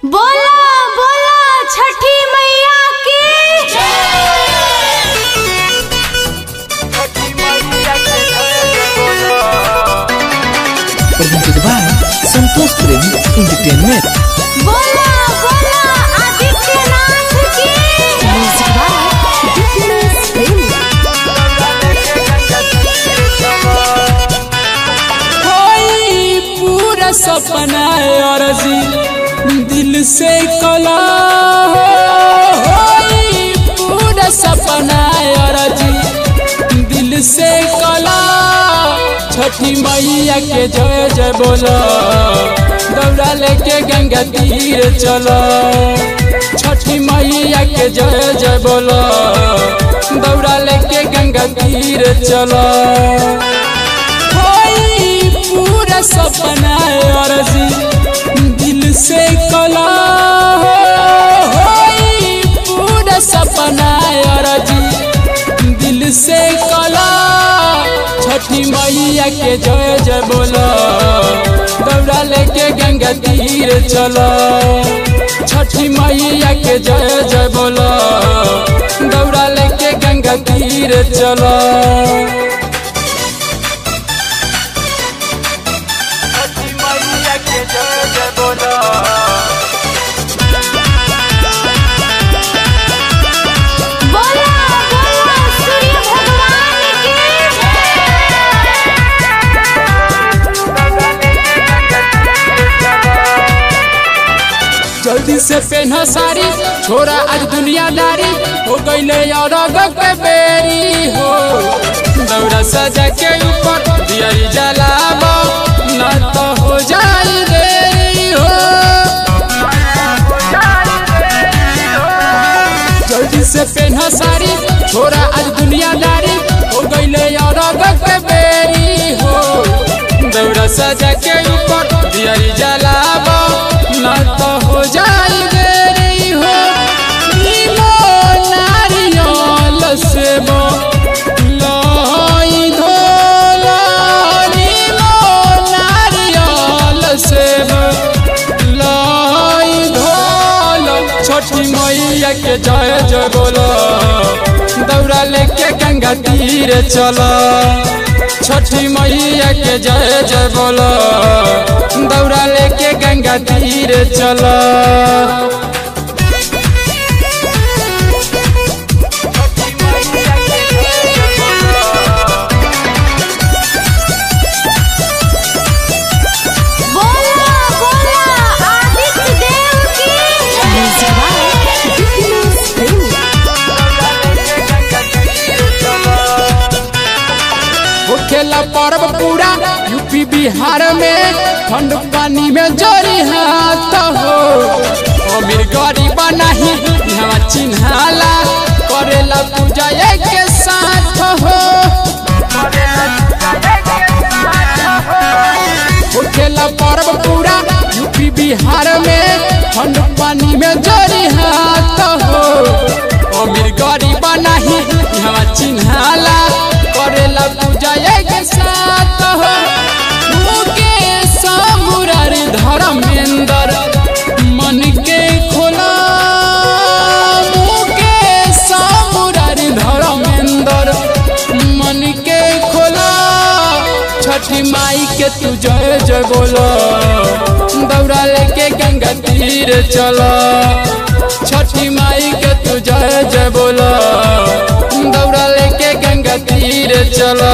बोला बोला छठी मैया की presented by संतोष प्रेमी एंटरटेनमेंट। बोला बोला आदित्यनाथ की कोई पूरा सपना अर्जी दिल से कला पूरा सपना अर्जी दिल से कला छठी मैया के जय जय बोला दौड़ा लेके गंगा तीर चला छठी मैया के जय जय बोला दौड़ा लेके गंगा तीर चला पूरा सपना अर्जी दिल से कला पूरा सपना अर्जी दिल से कला छठी मैया के जय जय बोला दौड़ा लेके गंगा तीर चला छठी मैया के जय जय बोला दौड़ा लेके गंगा तीर चला बोला बोला सूर्य भगवान की जल्दी से पहना साड़ी छोरा आज दुनियादारी हो गईले अरग के बेरी हो दौड़ा सजा के ऊपर दियारी जलाबो न तो हो जाई देरी हो जल्दी से पहना साड़ी छोरा आज दुनियादारी हो गईले अरग के बेरी हो दौड़ा सजा के ऊपर दियारी जलाबो न तो हो जाई देरी हो नीलो नारियल सेबो लाई धोला नीलो नारियल सेबो लाई धोला छठी मैया के जय जय बोला दौड़ा लेके गंगा तीर चला छठी मैया के जय जय बोला दौड़ा लेके गंगा तीर चला बोला बोला आदित्य देव की खेला पर्व पूरा यूपी बिहार में ठंड पानी में जोरी हाथ हो अमीर गरीब नहीं यहाँ चिन्हाला करेला पूजा एक साथ हो खेला पर्व पूरा यूपी बिहार में ठंड पानी में जोरी हाथ हो अमीर गरीब नहीं यहाँ चिन्हाला करेला पूजा एक साथ हो मुकेश मुरारी धर्मेंद्र मन के खोला मुकेश मुरारी धर्मेंद्र मन के खोला छठी माई के तू जय जय बोला दौड़ा लेके गंगा तीर चला छठी माई के तू जय जय बोला दौड़ा लेके गंगा तीर चला।